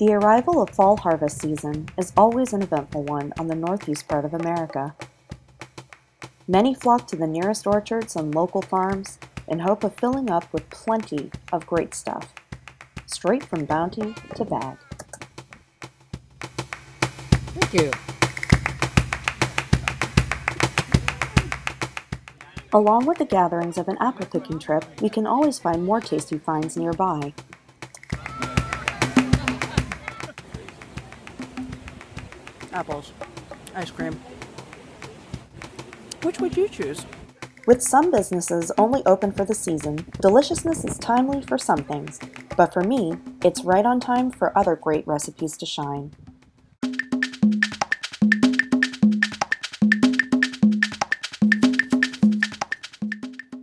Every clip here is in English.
The arrival of fall harvest season is always an eventful one on the northeast part of America. Many flock to the nearest orchards and local farms in hope of filling up with plenty of great stuff, straight from bounty to bag. Thank you. Along with the gatherings of an apple picking trip, we can always find more tasty finds nearby. Apples. Ice cream. Which would you choose? With some businesses only open for the season, deliciousness is timely for some things, but for me, it's right on time for other great recipes to shine.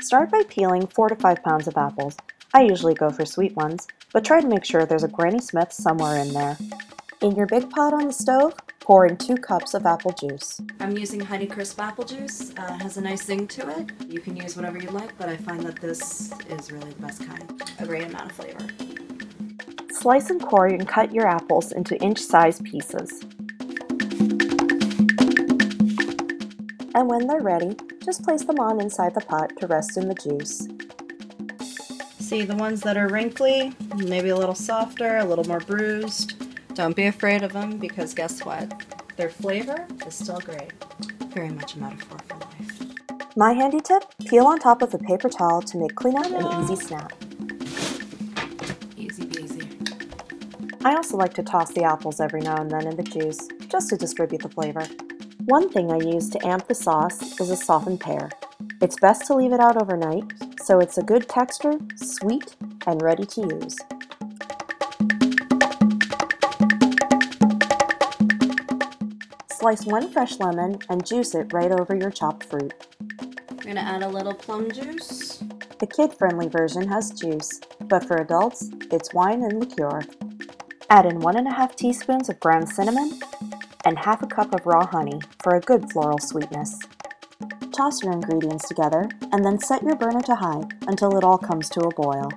Start by peeling 4 to 5 pounds of apples. I usually go for sweet ones, but try to make sure there's a Granny Smith somewhere in there. In your big pot on the stove, pour in 2 cups of apple juice. I'm using Honeycrisp apple juice. It has a nice zing to it. You can use whatever you like, but I find that this is really the best kind. A great amount of flavor. Slice and core and cut your apples into inch-sized pieces. And when they're ready, just place them on inside the pot to rest in the juice. See, the ones that are wrinkly, maybe a little softer, a little more bruised, don't be afraid of them because guess what? Their flavor is still great. Very much a metaphor for life. My handy tip, peel on top of a paper towel to make cleanup an easy snap. Easy peasy. I also like to toss the apples every now and then in the juice, just to distribute the flavor. One thing I use to amp the sauce is a softened pear. It's best to leave it out overnight, so it's a good texture, sweet, and ready to use. Slice 1 fresh lemon and juice it right over your chopped fruit. I'm gonna add a little plum juice. The kid-friendly version has juice, but for adults, it's wine and liqueur. Add in 1½ teaspoons of ground cinnamon and ½ cup of raw honey for a good floral sweetness. Toss your ingredients together and then set your burner to high until it all comes to a boil.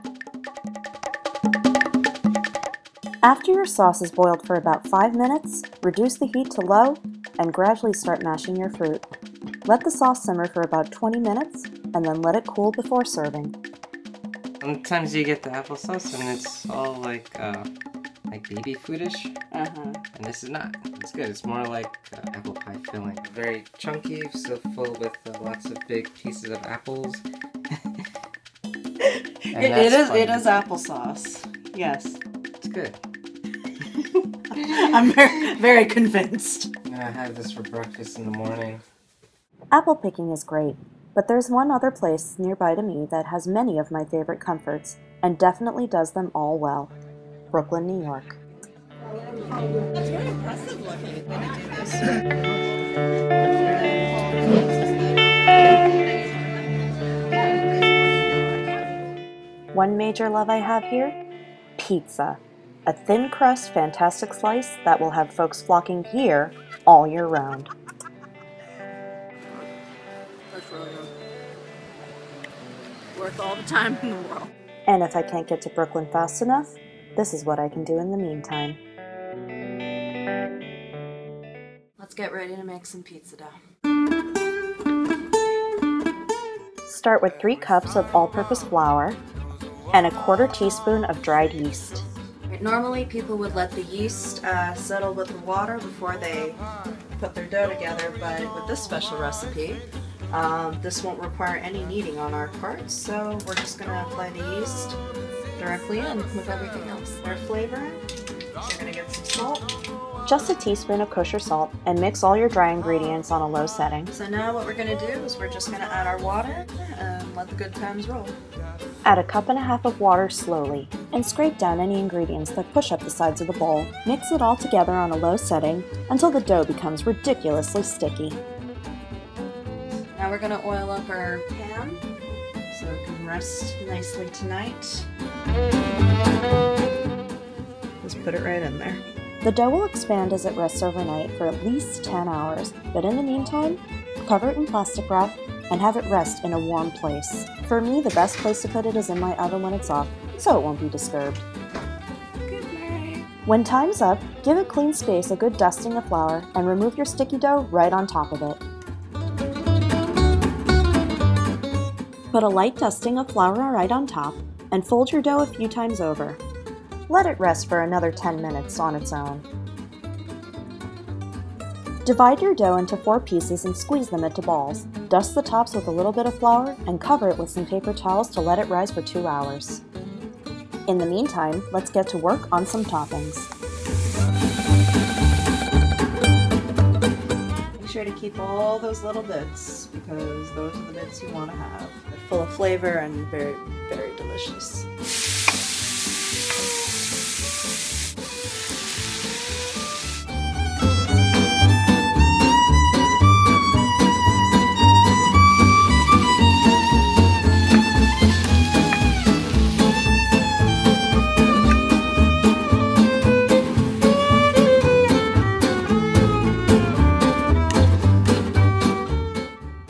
After your sauce is boiled for about 5 minutes, reduce the heat to low and gradually start mashing your fruit. Let the sauce simmer for about 20 minutes and then let it cool before serving. Sometimes you get the applesauce and it's all like baby foodish. And this is not. It's good. It's more like apple pie filling. Very chunky, so full with lots of big pieces of apples. It is applesauce. Yes. It's good. I'm very convinced. I'm gonna have this for breakfast in the morning. Apple picking is great, but there's one other place nearby to me that has many of my favorite comforts and definitely does them all well. Brooklyn, New York. That's very impressive looking when you do this. One major love I have here? Pizza. A thin crust, fantastic slice that will have folks flocking here all year round. That's really good. Worth all the time in the world. And if I can't get to Brooklyn fast enough, this is what I can do in the meantime. Let's get ready to make some pizza dough. Start with 3 cups of all-purpose flour and 1/4 teaspoon of dried yeast. Normally people would let the yeast settle with the water before they put their dough together, but with this special recipe, this won't require any kneading on our part, so we're just going to apply the yeast directly in with everything else. Our flavor, so we're going to get some salt. Just a teaspoon of kosher salt and mix all your dry ingredients on a low setting. So now what we're going to do is we're just going to add our water and let the good times roll. Add 1.5 cups of water slowly and scrape down any ingredients that push up the sides of the bowl. Mix it all together on a low setting until the dough becomes ridiculously sticky. Now we're going to oil up our pan so it can rest nicely tonight. Just put it right in there. The dough will expand as it rests overnight for at least 10 hours, but in the meantime, cover it in plastic wrap and have it rest in a warm place. For me, the best place to put it is in my oven when it's off, so it won't be disturbed. Good night. When time's up, give a clean space a good dusting of flour and remove your sticky dough right on top of it. Put a light dusting of flour right on top and fold your dough a few times over. Let it rest for another 10 minutes on its own. Divide your dough into 4 pieces and squeeze them into balls. Dust the tops with a little bit of flour and cover it with some paper towels to let it rise for 2 hours. In the meantime, let's get to work on some toppings. Make sure to keep all those little bits because those are the bits you want to have. They're full of flavor and very, very delicious.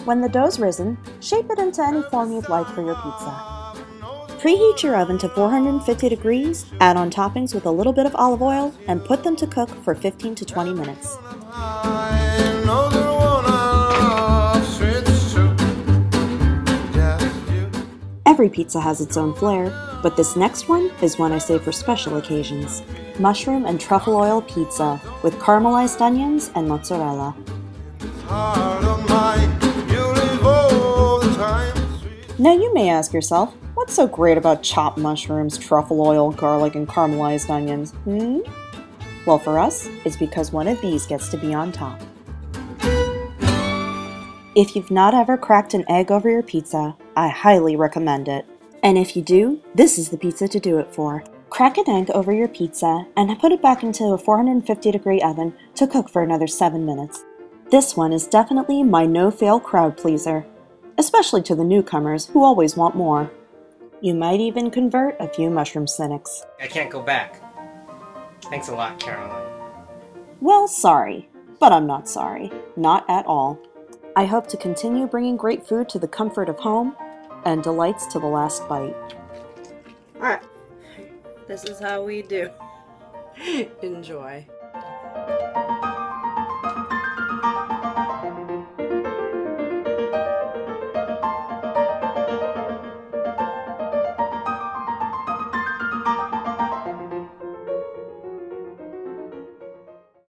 When the dough's risen, shape it into any form you'd like for your pizza. Preheat your oven to 450 degrees, add on toppings with a little bit of olive oil, and put them to cook for 15 to 20 minutes. Every pizza has its own flair, but this next one is one I save for special occasions. Mushroom and truffle oil pizza with caramelized onions and mozzarella. Now you may ask yourself, what's so great about chopped mushrooms, truffle oil, garlic, and caramelized onions? Well, for us, it's because one of these gets to be on top. If you've not ever cracked an egg over your pizza, I highly recommend it. And if you do, this is the pizza to do it for. Crack an egg over your pizza and put it back into a 450-degree oven to cook for another 7 minutes. This one is definitely my no-fail crowd pleaser, especially to the newcomers who always want more. You might even convert a few mushroom cynics. I can't go back. Thanks a lot, Caroline. Well, sorry, but I'm not sorry. Not at all. I hope to continue bringing great food to the comfort of home and delights to the last bite. Alright, this is how we do. Enjoy.